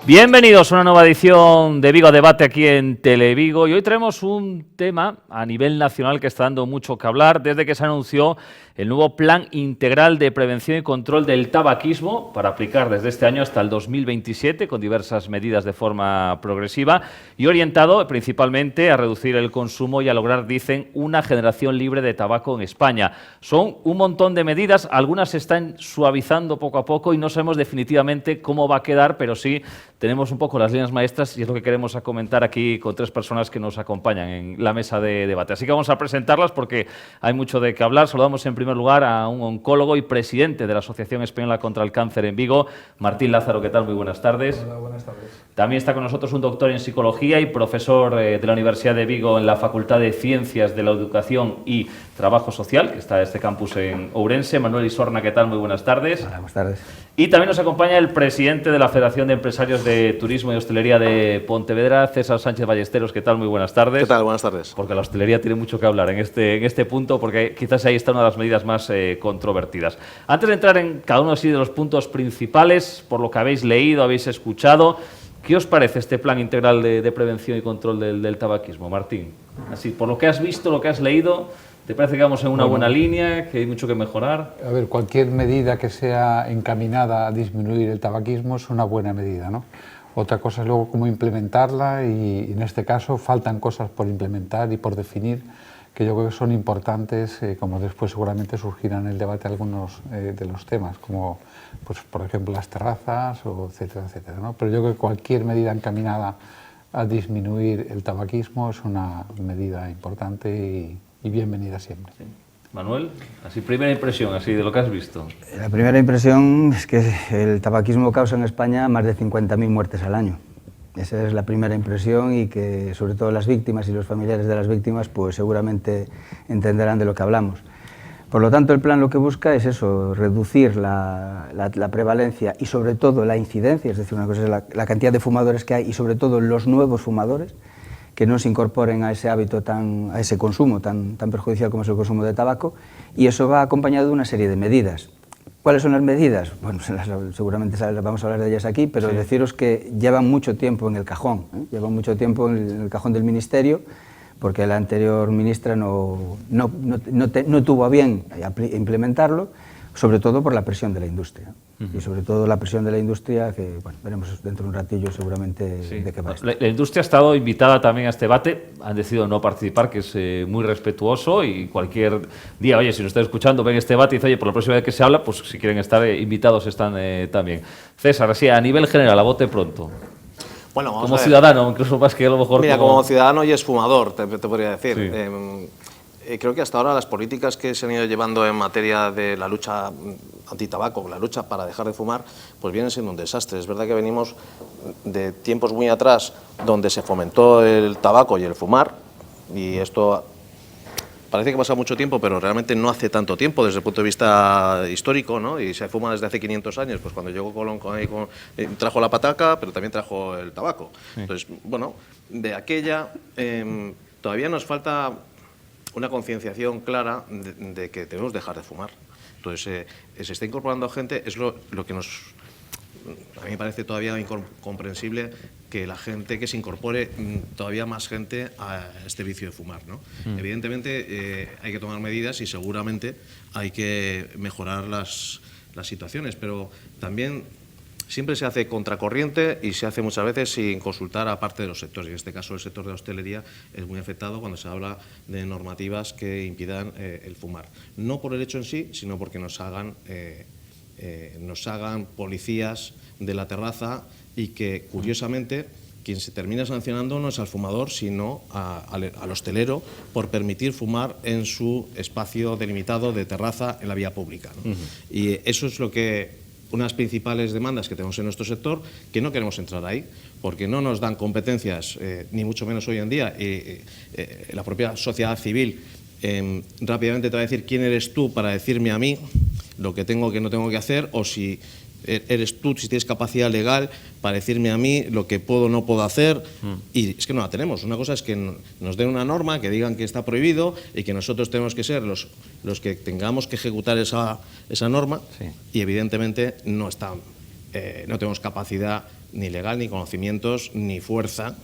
Bienvenidos a una nueva edición de Vigo a Debate aquí en Televigo y hoy traemos un tema a nivel nacional que está dando mucho que hablar desde que se anunció el nuevo Plan Integral de Prevención y Control del Tabaquismo para aplicar desde este año hasta el 2027 con diversas medidas de forma progresiva y orientado principalmente a reducir el consumo y a lograr, dicen, una generación libre de tabaco en España. Son un montón de medidas, algunas se están suavizando poco a poco y no sabemos definitivamente cómo va a quedar, pero sí tenemos un poco las líneas maestras y es lo que queremos comentar aquí con tres personas que nos acompañan en la mesa de debate. Así que vamos a presentarlas porque hay mucho de qué hablar. Saludamos en primer lugar a un oncólogo y presidente de la Asociación Española contra el Cáncer en Vigo, Martín Lázaro. ¿Qué tal? Muy buenas tardes. Hola, buenas tardes. También está con nosotros un doctor en psicología y profesor de la Universidad de Vigo en la Facultad de Ciencias de la Educación y Trabajo Social, que está en este campus en Ourense, Manuel Isorna. ¿Qué tal? Muy buenas tardes. Hola, buenas tardes. Y también nos acompaña el presidente de la Federación de Empresarios de Turismo y Hostelería de Pontevedra, César Sánchez Ballesteros. ¿Qué tal? Muy buenas tardes. ¿Qué tal? Buenas tardes. Porque la hostelería tiene mucho que hablar en este punto, porque quizás ahí está una de las medidas más controvertidas. Antes de entrar en cada uno así de los puntos principales, por lo que habéis leído, habéis escuchado, ¿qué os parece este plan integral de prevención y control del tabaquismo, Martín? Así, por lo que has visto, lo que has leído, ¿te parece que vamos en una buena línea, que hay mucho que mejorar? A ver, cualquier medida que sea encaminada a disminuir el tabaquismo es una buena medida, ¿no? Otra cosa es luego cómo implementarla y en este caso faltan cosas por implementar y por definir que yo creo que son importantes, como después seguramente surgirán en el debate algunos de los temas, como pues, por ejemplo las terrazas, o etcétera, etcétera, ¿no? Pero yo creo que cualquier medida encaminada a disminuir el tabaquismo es una medida importante y bienvenida siempre. Sí. Manuel, así primera impresión, así de lo que has visto. La primera impresión es que el tabaquismo causa en España más de 50.000 muertes al año. Esa es la primera impresión y que sobre todo las víctimas y los familiares de las víctimas pues seguramente entenderán de lo que hablamos. Por lo tanto, el plan lo que busca es eso, reducir la prevalencia y sobre todo la incidencia, es decir, una cosa es la cantidad de fumadores que hay y sobre todo los nuevos fumadores, que no se incorporen a ese hábito, a ese consumo tan perjudicial como es el consumo de tabaco, y eso va acompañado de una serie de medidas. ¿Cuáles son las medidas? Bueno, seguramente vamos a hablar de ellas aquí, pero sí. Deciros que llevan mucho tiempo en el cajón, llevan mucho tiempo en el cajón del Ministerio, porque la anterior ministra no tuvo a bien implementarlo, sobre todo por la presión de la industria. Y sobre todo la presión de la industria, que bueno, veremos dentro de un ratillo seguramente sí. De qué va. La industria ha estado invitada también a este debate, han decidido no participar, que es muy respetuoso y cualquier día, oye, si nos están escuchando, ven este debate y dice, oye, por la próxima vez que se habla, pues si quieren estar invitados están también. César, así a nivel general, a bote pronto. Bueno, vamos como a ver. Ciudadano, incluso más que a lo mejor... Mira, como ciudadano y exfumador, te podría decir. Sí. Creo que hasta ahora las políticas que se han ido llevando en materia de la lucha antitabaco, la lucha para dejar de fumar, pues vienen siendo un desastre. Es verdad que venimos de tiempos muy atrás donde se fomentó el tabaco y el fumar, y esto parece que pasa mucho tiempo, pero realmente no hace tanto tiempo desde el punto de vista histórico, ¿no? Y se fuma desde hace 500 años, pues cuando llegó Colón trajo la pataca, pero también trajo el tabaco. Sí. Entonces, bueno, de aquella todavía nos falta una concienciación clara de que debemos dejar de fumar. Entonces, se está incorporando gente, es lo que a mí me parece todavía incomprensible que la gente, que se incorpore todavía más gente a este vicio de fumar, ¿no? Evidentemente hay que tomar medidas y seguramente hay que mejorar las situaciones, pero también siempre se hace contracorriente y se hace muchas veces sin consultar a parte de los sectores. En este caso, el sector de la hostelería es muy afectado cuando se habla de normativas que impidan el fumar. No por el hecho en sí, sino porque nos hagan policías de la terraza y que, curiosamente, quien se termina sancionando no es al fumador, sino al hostelero por permitir fumar en su espacio delimitado de terraza en la vía pública, ¿no? Y eso es una de las principales demandas que tenemos en nuestro sector, que no queremos entrar ahí, porque no nos dan competencias, ni mucho menos hoy en día. La propia sociedad civil rápidamente te va a decir quién eres tú para decirme a mí lo que tengo que no tengo que hacer, o si eres tú, si tienes capacidad legal para decirme a mí lo que puedo o no puedo hacer, y es que no la tenemos. Una cosa es que nos den una norma, que digan que está prohibido y que nosotros tenemos que ser los que tengamos que ejecutar esa norma, sí. Y evidentemente no tenemos capacidad ni legal, ni conocimientos, ni fuerza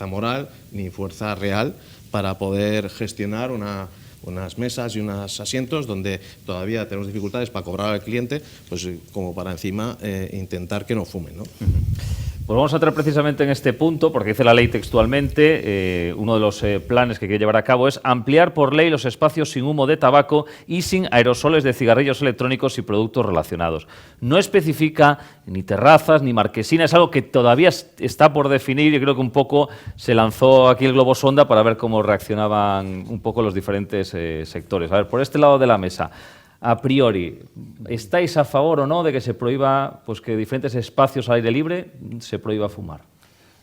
moral, ni fuerza real para poder gestionar unas mesas y unos asientos donde todavía tenemos dificultades para cobrar al cliente, pues como para encima intentar que no fumen, ¿no? Pues vamos a entrar precisamente en este punto, porque dice la ley textualmente, uno de los planes que quiere llevar a cabo es ampliar por ley los espacios sin humo de tabaco y sin aerosoles de cigarrillos electrónicos y productos relacionados. No especifica ni terrazas ni marquesinas, es algo que todavía está por definir y creo que un poco se lanzó aquí el globo sonda para ver cómo reaccionaban un poco los diferentes sectores. A ver, por este lado de la mesa, a priori, ¿estáis a favor o no de que se prohíba, pues que diferentes espacios al aire libre se prohíba fumar?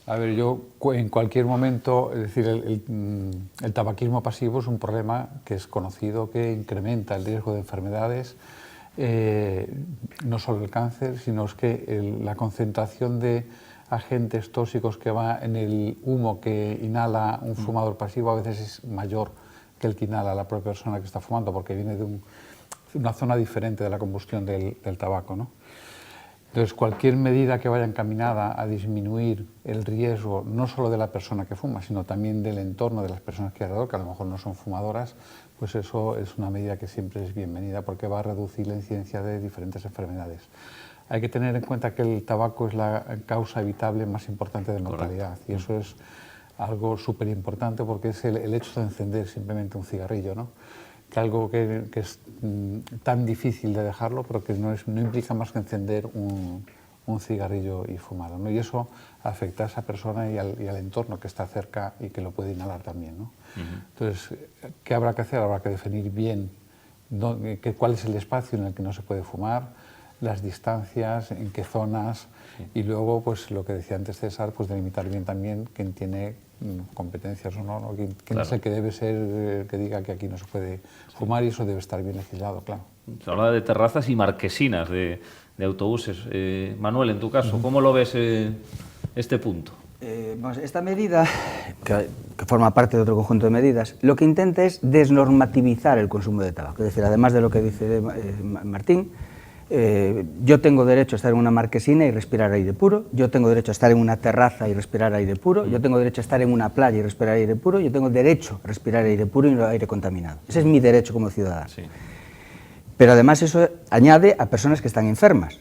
A ver, yo en cualquier momento, es decir, el tabaquismo pasivo es un problema que es conocido, que incrementa el riesgo de enfermedades, no solo el cáncer, sino es que la concentración de agentes tóxicos que va en el humo que inhala un fumador pasivo a veces es mayor que el que inhala la propia persona que está fumando, porque viene de una zona diferente de la combustión del tabaco, ¿no? Entonces, cualquier medida que vaya encaminada a disminuir el riesgo, no solo de la persona que fuma, sino también del entorno de las personas que hay alrededor, que a lo mejor no son fumadoras, pues eso es una medida que siempre es bienvenida porque va a reducir la incidencia de diferentes enfermedades. Hay que tener en cuenta que el tabaco es la causa evitable más importante de mortalidad. Correcto. Y eso es algo súper importante porque es el hecho de encender simplemente un cigarrillo, ¿no? Que algo que es tan difícil de dejarlo, pero que no implica más que encender un cigarrillo y fumarlo, ¿no? Y eso afecta a esa persona y al entorno que está cerca y que lo puede inhalar también, ¿no? Entonces, ¿qué habrá que hacer? Habrá que definir bien cuál es el espacio en el que no se puede fumar, las distancias, en qué zonas, y luego, pues lo que decía antes César, pues delimitar bien también quién tiene competencias o no, quién claro. Es el que debe ser, que diga que aquí no se puede fumar, y eso debe estar bien legislado, claro. Se habla de terrazas y marquesinas de autobuses. Manuel, en tu caso, ¿cómo lo ves este punto? Esta medida, que forma parte de otro conjunto de medidas, lo que intenta es desnormativizar el consumo de tabaco. Es decir, además de lo que dice Martín, yo tengo derecho a estar en una marquesina y respirar aire puro, yo tengo derecho a estar en una terraza y respirar aire puro, yo tengo derecho a estar en una playa y respirar aire puro, yo tengo derecho a respirar aire puro y no aire contaminado. Ese es mi derecho como ciudadano. Sí. Pero además eso añade a personas que están enfermas.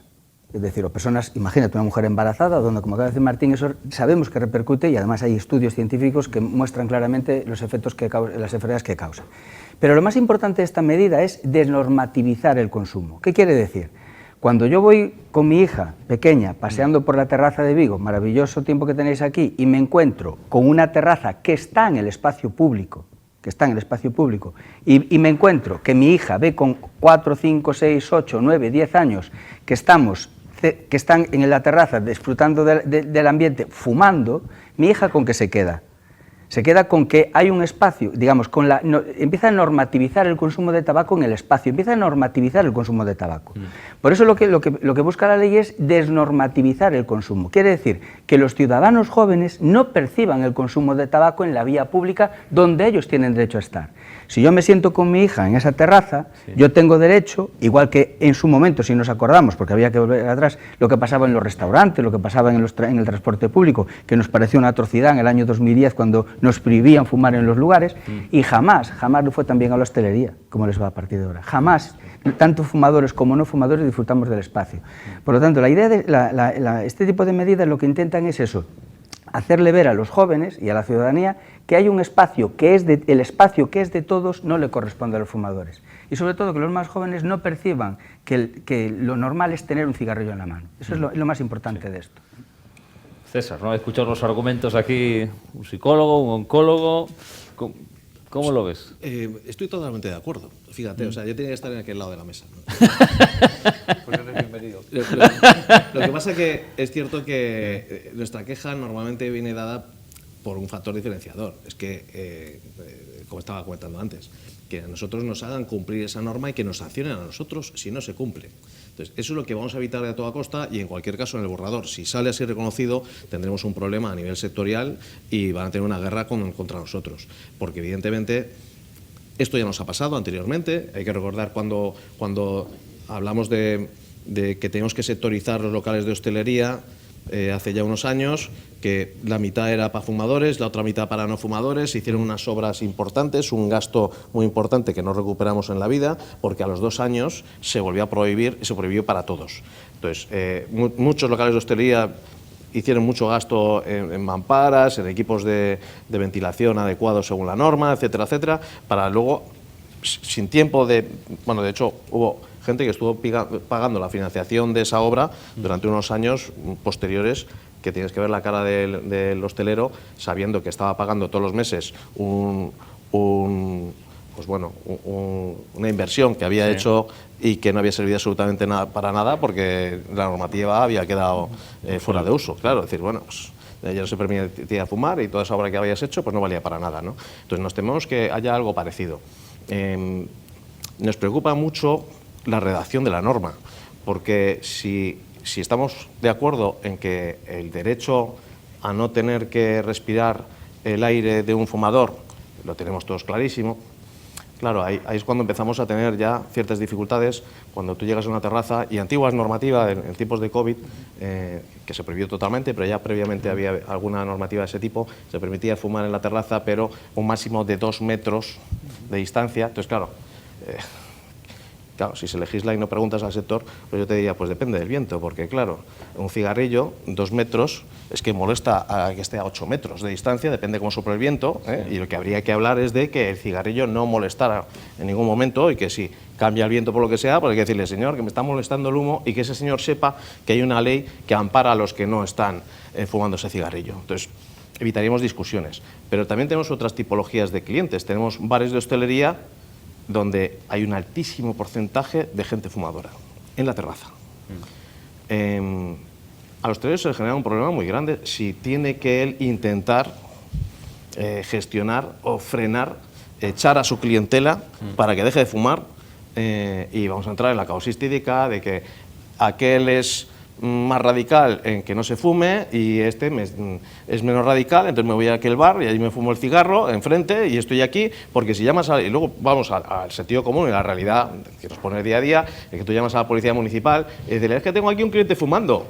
Es decir, o personas, imagínate una mujer embarazada, donde, como acaba de decir Martín, eso sabemos que repercute y además hay estudios científicos que muestran claramente los efectos las enfermedades que causa. Pero lo más importante de esta medida es desnormativizar el consumo. ¿Qué quiere decir? Cuando yo voy con mi hija pequeña paseando por la terraza de Vigo, maravilloso tiempo que tenéis aquí, y me encuentro con una terraza que está en el espacio público, y me encuentro que mi hija ve con 4, 5, 6, 8, 9, 10 años que están en la terraza disfrutando del ambiente, fumando, mi hija ¿con qué se queda? Se queda con que hay un espacio, digamos, empieza a normativizar el consumo de tabaco en el espacio, empieza a normativizar el consumo de tabaco. Por eso lo que busca la ley es desnormativizar el consumo. Quiere decir que los ciudadanos jóvenes no perciban el consumo de tabaco en la vía pública donde ellos tienen derecho a estar. Si yo me siento con mi hija en esa terraza, sí, yo tengo derecho, igual que en su momento, si nos acordamos, porque había que volver atrás, lo que pasaba en los restaurantes, lo que pasaba en el transporte público, que nos pareció una atrocidad en el año 2010 cuando nos prohibían fumar en los lugares, y jamás lo fue también a la hostelería, como les va a partir de ahora. Jamás, tanto fumadores como no fumadores, disfrutamos del espacio. Por lo tanto, la idea de este tipo de medidas lo que intentan es eso, hacerle ver a los jóvenes y a la ciudadanía que hay un espacio el espacio que es de todos no le corresponde a los fumadores. Y sobre todo que los más jóvenes no perciban que lo normal es tener un cigarrillo en la mano. Eso es lo más importante de esto. César, ¿no? He escuchado los argumentos aquí, un psicólogo, un oncólogo. ¿Cómo lo ves? Estoy totalmente de acuerdo. Fíjate, o sea, yo tenía que estar en aquel lado de la mesa, ¿no? Pues eres bienvenido. Lo que pasa es que es cierto que nuestra queja normalmente viene dada por un factor diferenciador. Es que, como estaba comentando antes, que a nosotros nos hagan cumplir esa norma y que nos sancionen a nosotros si no se cumple. Entonces, eso es lo que vamos a evitar de a toda costa y en cualquier caso en el borrador, si sale así reconocido, tendremos un problema a nivel sectorial y van a tener una guerra contra nosotros. Porque evidentemente esto ya nos ha pasado anteriormente. Hay que recordar cuando hablamos de que tenemos que sectorizar los locales de hostelería, hace ya unos años, que la mitad era para fumadores, la otra mitad para no fumadores. Se hicieron unas obras importantes, un gasto muy importante que no recuperamos en la vida, porque a los 2 años se volvió a prohibir y se prohibió para todos. Entonces, muchos locales de hostelería hicieron mucho gasto en mamparas, en equipos de ventilación adecuados según la norma, etcétera, etcétera, para luego, sin tiempo de... Bueno, de hecho, hubo gente que estuvo pagando la financiación de esa obra durante unos años posteriores, que tienes que ver la cara del hostelero sabiendo que estaba pagando todos los meses una inversión que había hecho y que no había servido absolutamente para nada, porque la normativa había quedado fuera de uso. Claro, decir, bueno, pues ya no se permitía fumar y toda esa obra que habías hecho pues no valía para nada, ¿no? Entonces nos tememos que haya algo parecido. Nos preocupa mucho la redacción de la norma, porque si estamos de acuerdo en que el derecho a no tener que respirar el aire de un fumador lo tenemos todos clarísimo, claro, ahí es cuando empezamos a tener ya ciertas dificultades cuando tú llegas a una terraza, y antiguas normativas en tiempos de COVID, que se prohibió totalmente, pero ya previamente había alguna normativa de ese tipo, se permitía fumar en la terraza, pero un máximo de 2 metros de distancia. Entonces, claro, si se legisla y no preguntas al sector, pues yo te diría, pues depende del viento, porque claro, un cigarrillo, 2 metros, es que molesta a que esté a 8 metros de distancia, depende cómo sopla el viento, y lo que habría que hablar es de que el cigarrillo no molestara en ningún momento, y que si cambia el viento por lo que sea, pues hay que decirle, señor, que me está molestando el humo, y que ese señor sepa que hay una ley que ampara a los que no están fumando ese cigarrillo. Entonces, evitaríamos discusiones. Pero también tenemos otras tipologías de clientes. Tenemos bares de hostelería donde hay un altísimo porcentaje de gente fumadora en la terraza. A los hosteleros se le genera un problema muy grande si tiene que él intentar gestionar o frenar, echar a su clientela para que deje de fumar, y vamos a entrar en la causística de que aquel es más radical en que no se fume y este es menos radical, entonces me voy a aquel bar y allí me fumo el cigarro enfrente y estoy aquí, porque si llamas y luego vamos al sentido común y la realidad que nos pone día a día, es que tú llamas a la policía municipal y dices, es que tengo aquí un cliente fumando.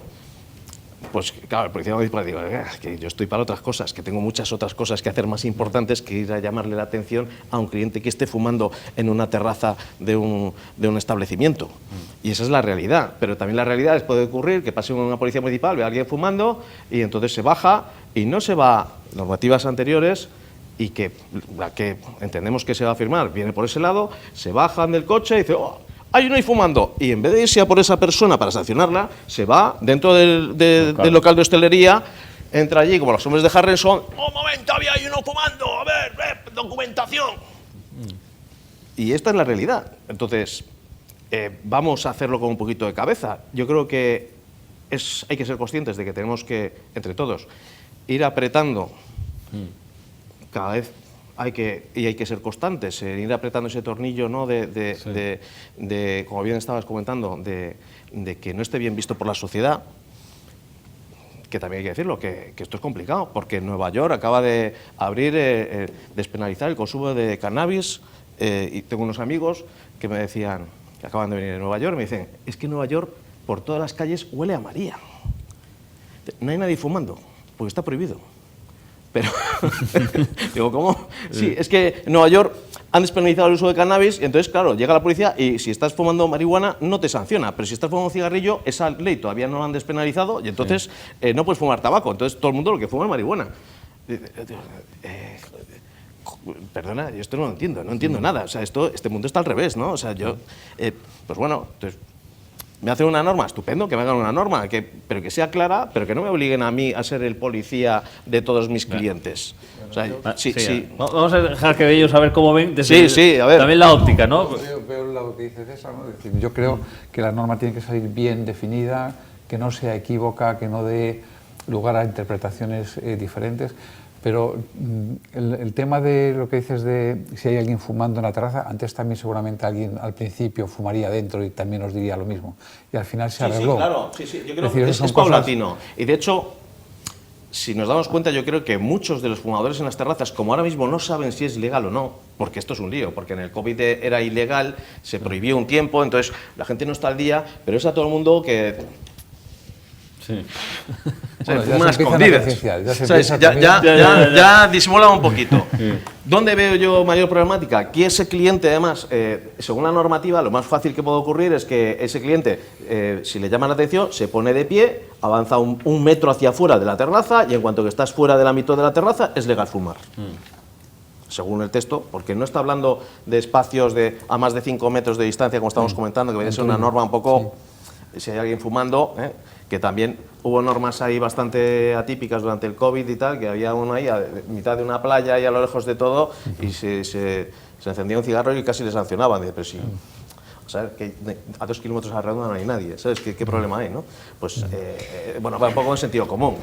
Pues claro, el policía municipal digo, que yo estoy para otras cosas, que tengo muchas otras cosas que hacer más importantes que ir a llamarle la atención a un cliente que esté fumando en una terraza de un establecimiento. Y esa es la realidad, pero también la realidad es puede ocurrir que pase una policía municipal, ve a alguien fumando y entonces se baja y no se va a normativas anteriores, y que la que entendemos que se va a firmar viene por ese lado, se bajan del coche y dice, oh, hay uno ahí fumando, y en vez de irse a por esa persona para sancionarla, se va dentro del local de hostelería, entra allí como los hombres de Harrison, ¡un momento, había ahí uno fumando! A ver, documentación. Y esta es la realidad. Entonces, vamos a hacerlo con un poquito de cabeza. Yo creo que hay que ser conscientes de que tenemos que, entre todos, ir apretando cada vez. Hay que ser constantes, ir apretando ese tornillo, ¿no? Como bien estabas comentando, de que no esté bien visto por la sociedad, que también hay que decirlo, que esto es complicado, porque Nueva York acaba de abrir, despenalizar el consumo de cannabis, y tengo unos amigos que me decían, que acaban de venir de Nueva York, me dicen, es que en Nueva York por todas las calles huele a María. No hay nadie fumando, porque está prohibido. Pero, digo, ¿cómo? Sí, es que en Nueva York han despenalizado el uso de cannabis y entonces, claro, llega la policía y si estás fumando marihuana no te sanciona, pero si estás fumando un cigarrillo, esa ley todavía no la han despenalizado y entonces no puedes fumar tabaco, entonces todo el mundo lo que fuma es marihuana. Perdona, yo esto no lo entiendo, no entiendo nada, o sea, este mundo está al revés, ¿no? O sea, yo, pues bueno, entonces, me hacen una norma, estupendo, que me hagan una norma, pero que sea clara, pero que no me obliguen a mí a ser el policía de todos mis clientes. O sea, sí. Vamos a dejar que ellos a ver cómo ven desde a ver. También la óptica, ¿no? Yo veo lo que dice César, ¿no? Es decir, yo creo que la norma tiene que salir bien definida, que no sea equívoca, que no dé lugar a interpretaciones diferentes. Pero el tema de lo que dices de si hay alguien fumando en la terraza, antes también seguramente alguien al principio fumaría dentro y también nos diría lo mismo. Y al final se arregló. Sí, claro, yo creo que es paulatino. Y de hecho, si nos damos cuenta, yo creo que muchos de los fumadores en las terrazas, como ahora mismo no saben si es legal o no, porque esto es un lío, porque en el COVID era ilegal, se prohibió un tiempo, entonces la gente no está al día, pero es a todo el mundo que... Sí. Bueno, Se ya fuma se empiezan a escondidas. concienciar, ya se ¿Sabes? empieza Ya disimula un poquito. ¿Dónde veo yo mayor problemática? Aquí ese cliente, además, según la normativa, lo más fácil que puede ocurrir es que ese cliente, si le llama la atención, se pone de pie, avanza un metro hacia afuera de la terraza y en cuanto que estás fuera del ámbito de la terraza, es legal fumar. Según el texto, porque no está hablando de espacios a más de 5 metros de distancia, como estamos comentando, que debe ser una norma un poco, si hay alguien fumando, que también hubo normas ahí bastante atípicas durante el COVID y tal, que había uno ahí a mitad de una playa y a lo lejos de todo, y se encendía un cigarro y casi le sancionaban. Pero sí, o sea, que a 2 kilómetros a la redonda no hay nadie, ¿sabes? ¿Qué problema hay, no? Pues, bueno, va un poco en sentido común.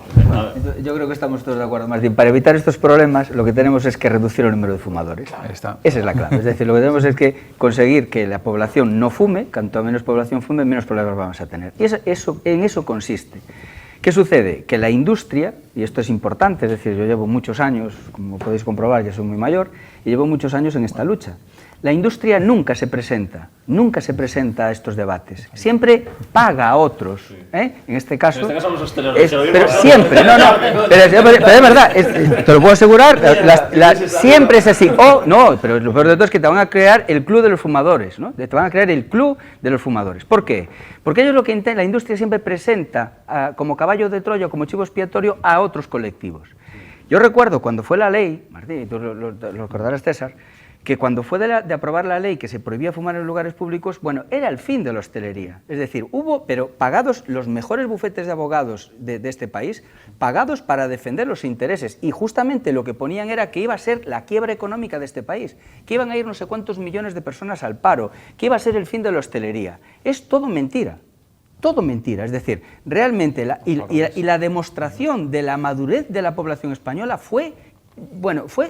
Yo creo que estamos todos de acuerdo, Martín. Para evitar estos problemas, lo que tenemos es que reducir el número de fumadores. Ahí está. Esa es la clave. Es decir, lo que tenemos es que conseguir que la población no fume, cuanto menos población fume, menos problemas vamos a tener. Y en eso consiste. ¿Qué sucede? Que la industria, y esto es importante, es decir, yo llevo muchos años, como podéis comprobar, ya soy muy mayor, y llevo muchos años en esta lucha. La industria nunca se presenta a estos debates. Siempre paga a otros. En este caso los hosteleros. Pero siempre, pero es verdad, te lo puedo asegurar, siempre es así. Pero lo peor de todo es que te van a crear el club de los fumadores, ¿no? Te van a crear el club de los fumadores. ¿Por qué? Porque ellos la industria siempre presenta como caballo de Troya, como chivo expiatorio a otros colectivos. Yo recuerdo cuando fue la ley, Martín, tú lo recordarás, César, que cuando fue de aprobar la ley que se prohibía fumar en lugares públicos, bueno, era el fin de la hostelería. Es decir, pero pagados los mejores bufetes de abogados de este país, pagados para defender los intereses, y justamente lo que ponían era que iba a ser la quiebra económica de este país, que iban a ir no sé cuántos millones de personas al paro, que iba a ser el fin de la hostelería. Es todo mentira. Todo mentira, es decir, realmente la demostración de la madurez de la población española fue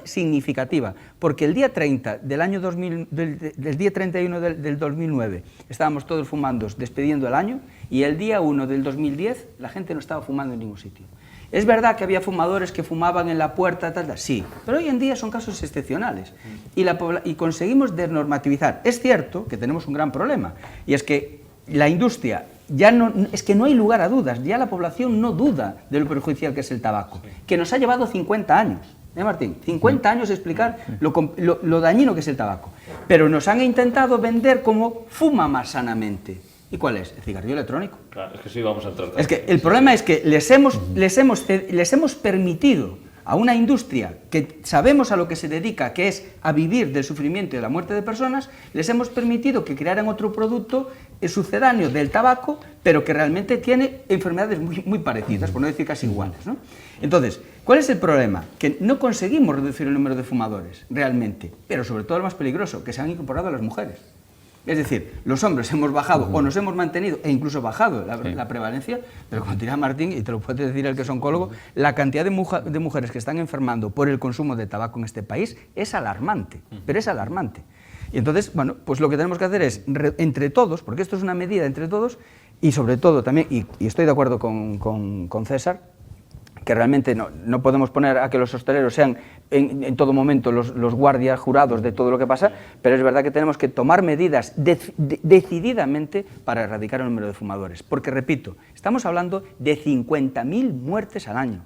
significativa, porque el día 30 del año 2000, del día 31 del 2009 estábamos todos fumando, despidiendo el año, y el día 1 del 2010 la gente no estaba fumando en ningún sitio. Es verdad que había fumadores que fumaban en la puerta, sí, pero hoy en día son casos excepcionales y conseguimos desnormativizar. Es cierto que tenemos un gran problema, y es que la industria es que no hay lugar a dudas, ya la población no duda de lo perjudicial que es el tabaco, que nos ha llevado 50 años. Martín, 50 años explicar lo dañino que es el tabaco. Pero nos han intentado vender como fuma más sanamente. ¿Y cuál es? El cigarrillo electrónico. Claro, es que sí vamos a tratar. Es que el problema es que les hemos permitido a una industria que sabemos a lo que se dedica, que es a vivir del sufrimiento y de la muerte de personas, les hemos permitido que crearan otro producto sucedáneo del tabaco, pero que realmente tiene enfermedades muy parecidas, por no decir casi iguales, ¿no? Entonces, ¿cuál es el problema? Que no conseguimos reducir el número de fumadores, realmente, pero sobre todo lo más peligroso, que se han incorporado a las mujeres. Es decir, los hombres hemos bajado o nos hemos mantenido e incluso bajado la prevalencia, pero como dirá Martín, y te lo puede decir el que es oncólogo, la cantidad de mujeres que están enfermando por el consumo de tabaco en este país es alarmante, pero es alarmante. Y entonces, bueno, pues lo que tenemos que hacer es, entre todos, porque esto es una medida entre todos, y sobre todo también, y estoy de acuerdo con César, que realmente no podemos poner a que los hosteleros sean en todo momento los guardias jurados de todo lo que pasa, pero es verdad que tenemos que tomar medidas decididamente para erradicar el número de fumadores. Porque, repito, estamos hablando de 50.000 muertes al año.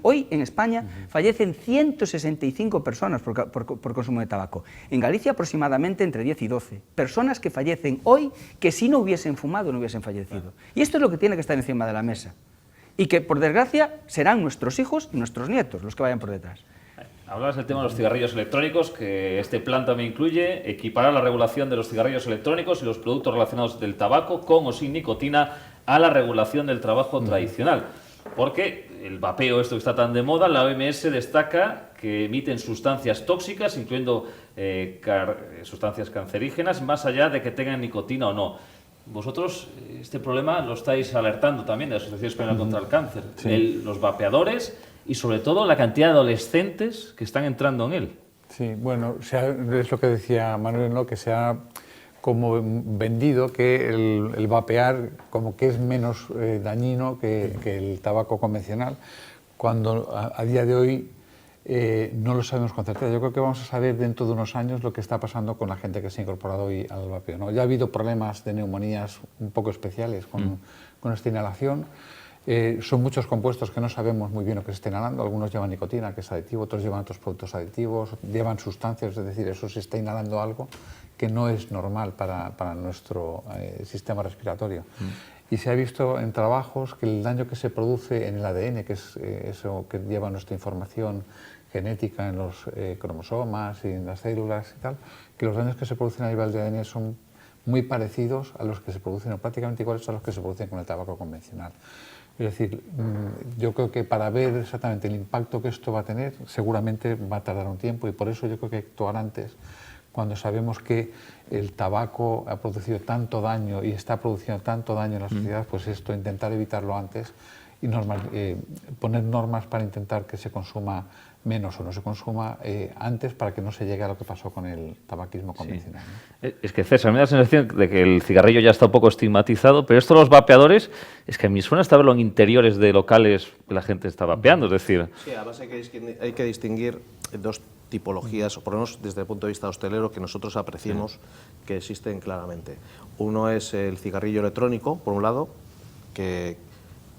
Hoy en España fallecen 165 personas por consumo de tabaco. En Galicia aproximadamente entre 10 y 12. Personas que fallecen hoy que si no hubiesen fumado no hubiesen fallecido. Y esto es lo que tiene que estar encima de la mesa. Y que, por desgracia, serán nuestros hijos y nuestros nietos los que vayan por detrás. Hablabas del tema de los cigarrillos electrónicos, que este plan también incluye equiparar la regulación de los cigarrillos electrónicos y los productos relacionados del tabaco, con o sin nicotina, a la regulación del trabajo tradicional. Porque el vapeo, esto que está tan de moda, la OMS destaca que emiten sustancias tóxicas, incluyendo sustancias cancerígenas, más allá de que tengan nicotina o no. Vosotros este problema lo estáis alertando también de la Asociación Española contra el Cáncer, sí. Los vapeadores y sobre todo la cantidad de adolescentes que están entrando en él. Sí, bueno, es lo que decía Manuel, ¿no? Que se ha como vendido que el vapear como que es menos dañino que el tabaco convencional, cuando a día de hoy no lo sabemos con certeza. Yo creo que vamos a saber dentro de unos años lo que está pasando con la gente que se ha incorporado hoy al vapeo, ¿no? Ya ha habido problemas de neumonías un poco especiales con esta inhalación, Son muchos compuestos que no sabemos muy bien lo que se está inhalando. Algunos llevan nicotina, que es adictivo, otros llevan otros productos aditivos, llevan sustancias, es decir, eso se está inhalando algo que no es normal para nuestro sistema respiratorio. Y se ha visto en trabajos que el daño que se produce en el ADN, que es eso que lleva nuestra información genética en los cromosomas y en las células y tal, que los daños que se producen a nivel de ADN son muy parecidos a los que se producen, o prácticamente iguales a los que se producen con el tabaco convencional. Es decir, yo creo que para ver exactamente el impacto que esto va a tener, seguramente va a tardar un tiempo, y por eso yo creo que hay que actuar antes, cuando sabemos que el tabaco ha producido tanto daño y está produciendo tanto daño en la sociedad, pues esto, intentar evitarlo antes y poner normas para intentar que se consuma menos o no se consuma antes, para que no se llegue a lo que pasó con el tabaquismo convencional. Sí. Es que, César, me da la sensación de que el cigarrillo ya está un poco estigmatizado, pero esto de los vapeadores, es que a mí suena hasta verlo en interiores de locales que la gente está vapeando, es decir... Sí, además hay que distinguir dos tipologías, o por lo menos desde el punto de vista hostelero, que nosotros apreciemos que existen claramente. Uno es el cigarrillo electrónico, por un lado, que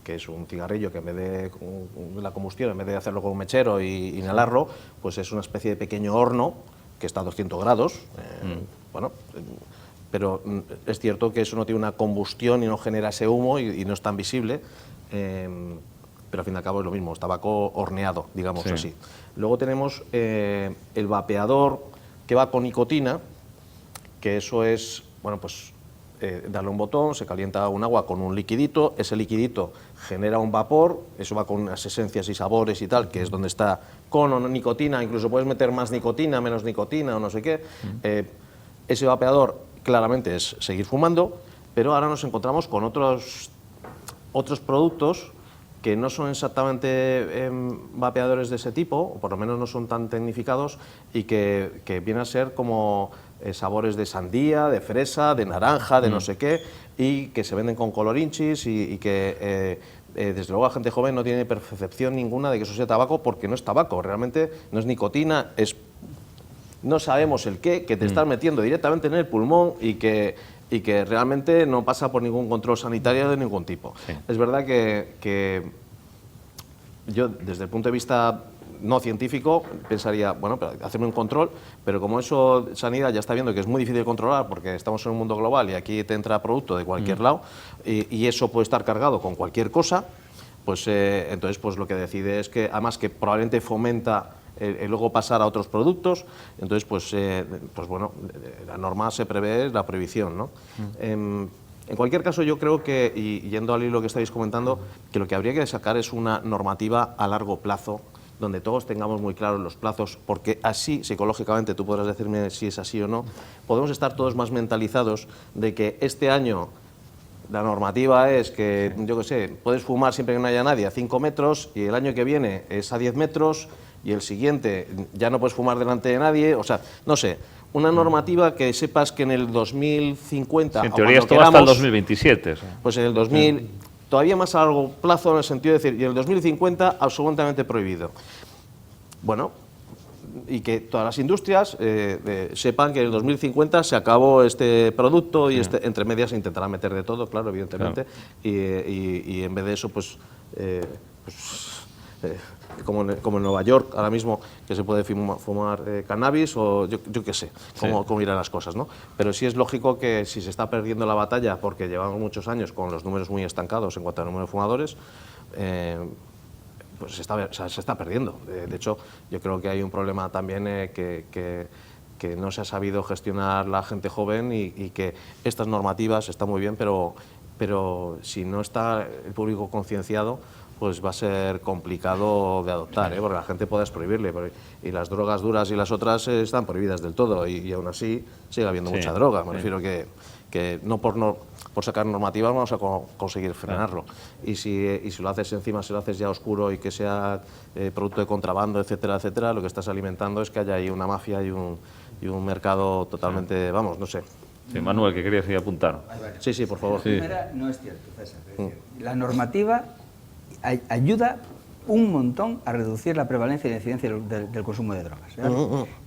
es un cigarrillo que en vez de la combustión, en vez de hacerlo con un mechero y inhalarlo, pues es una especie de pequeño horno que está a 200 grados. Bueno, pero es cierto que eso no tiene una combustión y no genera ese humo y no es tan visible, pero al fin y al cabo es lo mismo, es tabaco horneado, digamos así. Luego tenemos el vapeador que va con nicotina, que eso es, bueno, pues darle un botón, se calienta un agua con un liquidito, ese liquidito genera un vapor, eso va con unas esencias y sabores y tal, que es donde está con o no nicotina, incluso puedes meter más nicotina, menos nicotina o no sé qué. Ese vapeador claramente es seguir fumando, pero ahora nos encontramos con otros productos que no son exactamente vapeadores de ese tipo, o por lo menos no son tan tecnificados, y que vienen a ser como sabores de sandía, de fresa, de naranja, de no sé qué, y que se venden con colorinchis y que desde luego la gente joven no tiene percepción ninguna de que eso sea tabaco, porque no es tabaco, realmente no es nicotina, no sabemos el qué, que te estás metiendo directamente en el pulmón y que realmente no pasa por ningún control sanitario de ningún tipo. Sí. Es verdad que yo, desde el punto de vista no científico, pensaría, bueno, pero hacerme un control, pero como eso Sanidad ya está viendo que es muy difícil de controlar, porque estamos en un mundo global y aquí te entra producto de cualquier lado, y eso puede estar cargado con cualquier cosa, pues entonces pues lo que decide es que, además que probablemente fomenta luego pasar a otros productos, entonces pues bueno, la norma se prevé la prohibición, ¿no? En cualquier caso, yo creo que, y yendo al hilo que estáis comentando, que lo que habría que sacar es una normativa a largo plazo, donde todos tengamos muy claros los plazos, porque así, psicológicamente, tú podrás decirme si es así o no, podemos estar todos más mentalizados de que este año la normativa es que, yo qué sé, puedes fumar siempre que no haya nadie a 5 metros, y el año que viene es a 10 metros, y el siguiente ya no puedes fumar delante de nadie, o sea, no sé, una normativa que sepas que en el 2050... Sí, en teoría esto va hasta el 2027. Pues en el 2000, todavía más a largo plazo, en el sentido de decir, y en el 2050 absolutamente prohibido. Bueno, y que todas las industrias sepan que en el 2050 se acabó este producto y entre medias se intentará meter de todo, claro, evidentemente, y en vez de eso, pues como en Nueva York ahora mismo, que se puede fumar cannabis, o yo qué sé, cómo irán las cosas, ¿no? Pero sí es lógico que si se está perdiendo la batalla, porque llevamos muchos años con los números muy estancados en cuanto al número de fumadores, pues se está perdiendo. De hecho, yo creo que hay un problema también que no se ha sabido gestionar la gente joven, y que estas normativas están muy bien, pero si no está el público concienciado, pues va a ser complicado de adoptar, porque la gente puede prohibirle, y las drogas duras y las otras están prohibidas del todo, y aún así sigue habiendo mucha droga. Me refiero que no por sacar normativas vamos a conseguir frenarlo. Y si lo haces encima, si lo haces ya oscuro y que sea producto de contrabando, etcétera, etcétera, lo que estás alimentando es que haya ahí una mafia y un mercado totalmente, vamos, no sé. Sí, Manuel, que querías ir a apuntar. Sí, por favor. La primera no es cierto, César. Es decir, la normativa ayuda un montón a reducir la prevalencia y la incidencia del consumo de drogas,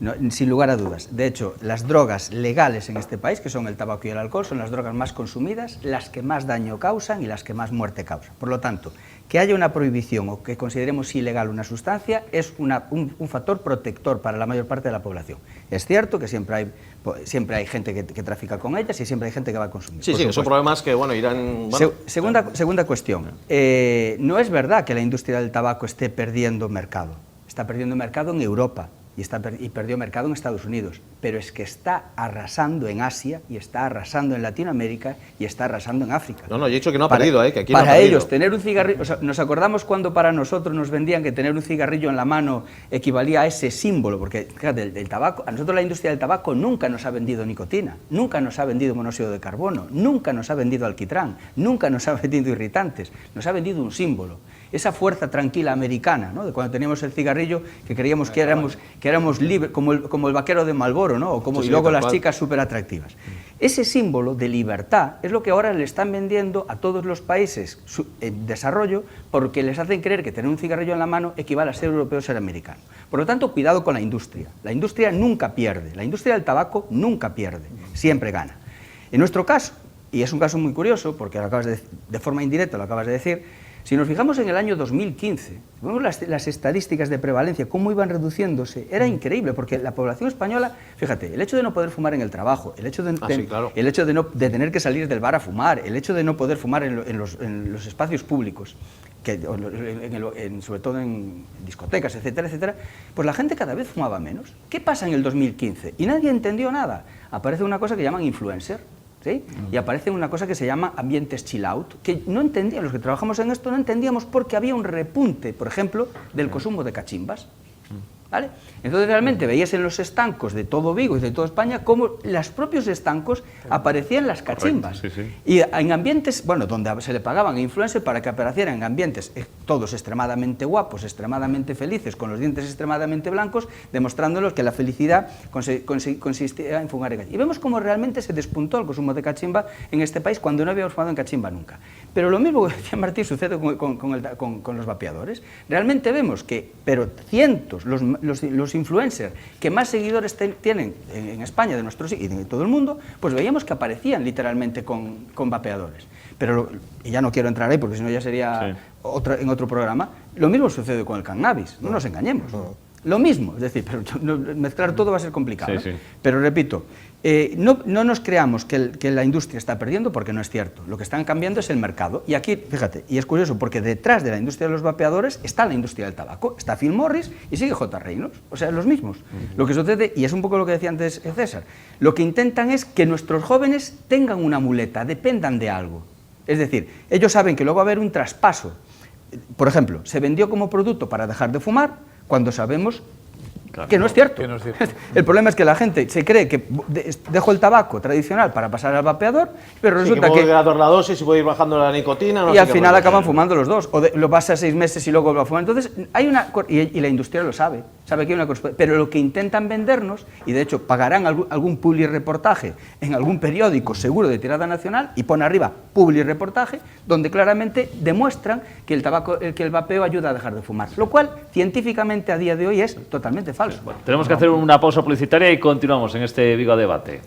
no, sin lugar a dudas. De hecho, las drogas legales en este país, que son el tabaco y el alcohol, son las drogas más consumidas, las que más daño causan y las que más muerte causan. Por lo tanto, que haya una prohibición o que consideremos ilegal una sustancia es un factor protector para la mayor parte de la población. Es cierto que siempre hay gente que trafica con ellas y siempre hay gente que va a consumir. Sí, sí, son problemas que, bueno, irán... Bueno, segunda cuestión. No es verdad que la industria del tabaco esté perdiendo mercado. Está perdiendo mercado en Europa y perdió mercado en Estados Unidos, pero es que está arrasando en Asia y está arrasando en Latinoamérica y está arrasando en África. No, yo he dicho que no ha perdido, que aquí para no ha perdido. ellos tener un cigarrillo, o sea, nos acordamos cuando para nosotros nos vendían que tener un cigarrillo en la mano equivalía a ese símbolo, porque fíjate, el tabaco, a nosotros la industria del tabaco nunca nos ha vendido nicotina, nunca nos ha vendido monóxido de carbono, nunca nos ha vendido alquitrán, nunca nos ha vendido irritantes, nos ha vendido un símbolo. Esa fuerza tranquila americana, ¿no? De cuando teníamos el cigarrillo, que creíamos que éramos libres, como el vaquero de Marlboro, ¿no? Y luego las chicas súper atractivas. Ese símbolo de libertad es lo que ahora le están vendiendo a todos los países en desarrollo, porque les hacen creer que tener un cigarrillo en la mano equivale a ser europeo o ser americano. Por lo tanto, cuidado con la industria. La industria nunca pierde. La industria del tabaco nunca pierde, siempre gana. En nuestro caso, y es un caso muy curioso, porque lo acabas de forma indirecta lo acabas de decir, si nos fijamos en el año 2015, vemos las estadísticas de prevalencia, cómo iban reduciéndose, era increíble, porque la población española, fíjate, el hecho de no poder fumar en el trabajo, el hecho de tener que salir del bar a fumar, el hecho de no poder fumar en los espacios públicos, sobre todo en discotecas, etcétera, etcétera, pues la gente cada vez fumaba menos. ¿Qué pasa en el 2015? Y nadie entendió nada. Aparece una cosa que llaman influencer, ¿sí? Y aparece una cosa que se llama ambientes chill out, que no entendíamos, los que trabajamos en esto no entendíamos porque había un repunte, por ejemplo, del consumo de cachimbas, ¿vale? Entonces realmente veías en los estancos de todo Vigo y de toda España cómo los propios estancos aparecían las cachimbas. Correcto, sí. Y en ambientes, bueno, donde se le pagaban a influencers para que aparecieran en ambientes todos extremadamente guapos, extremadamente felices, con los dientes extremadamente blancos, demostrándolos que la felicidad consistía en fumar en cachimba. Y vemos cómo realmente se despuntó el consumo de cachimba en este país cuando no habíamos fumado en cachimba nunca. Pero lo mismo que decía Martín sucede con los vapeadores. Realmente vemos que, pero cientos, los influencers que más seguidores tienen en España, de nuestro y de todo el mundo, pues veíamos que aparecían literalmente con vapeadores. Pero, y ya no quiero entrar ahí porque si no ya sería en otro programa, lo mismo sucede con el cannabis, no nos engañemos. Lo mismo, es decir, pero mezclar todo va a ser complicado. Sí, sí. Pero repito, no nos creamos que la industria está perdiendo, porque no es cierto. Lo que están cambiando es el mercado. Y aquí, fíjate, y es curioso, porque detrás de la industria de los vapeadores está la industria del tabaco. Está Phil Morris y sigue J. Reynolds. O sea, los mismos. Lo que sucede, y es un poco lo que decía antes César, lo que intentan es que nuestros jóvenes tengan una muleta, dependan de algo. Es decir, ellos saben que luego va a haber un traspaso. Por ejemplo, se vendió como producto para dejar de fumar, cuando sabemos que no es cierto. El problema es que la gente se cree que dejo el tabaco tradicional para pasar al vapeador, pero resulta que puede la dosis y puede ir bajando la nicotina. Y al final acaban fumando los dos, o lo pasa 6 meses y luego va a fumar. Entonces, hay una... Y la industria lo sabe que hay una... Pero lo que intentan vendernos, y de hecho pagarán algún publireportaje en algún periódico seguro de tirada nacional, y pone arriba publireportaje, donde claramente demuestran que el vapeo ayuda a dejar de fumar. Lo cual, científicamente, a día de hoy es totalmente falso. Bueno, tenemos que hacer una pausa publicitaria y continuamos en este Vigo Debate.